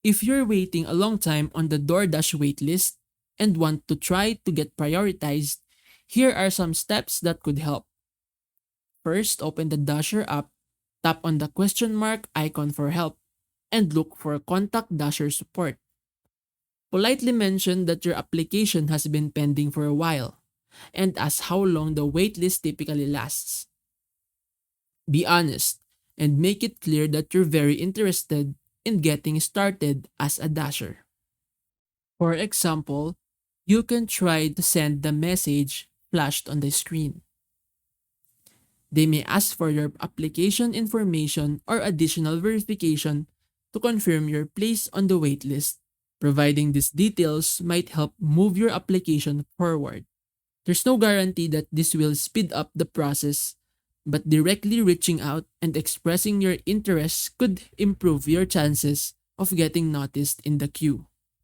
If you're waiting a long time on the Doordash waitlist and want to try to get prioritized, here are some steps that could help. First, open the Dasher app, tap on the question mark icon for help, and look for Contact Dasher support. Politely mention that your application has been pending for a while, and ask how long the waitlist typically lasts. Be honest, and make it clear that you're very interested in getting started as a Dasher. For example, you can try to send the message flashed on the screen. They may ask for your application information or additional verification to confirm your place on the waitlist. Providing these details might help move your application forward. There's no guarantee that this will speed up the process, but directly reaching out and expressing your interests could improve your chances of getting noticed in the queue.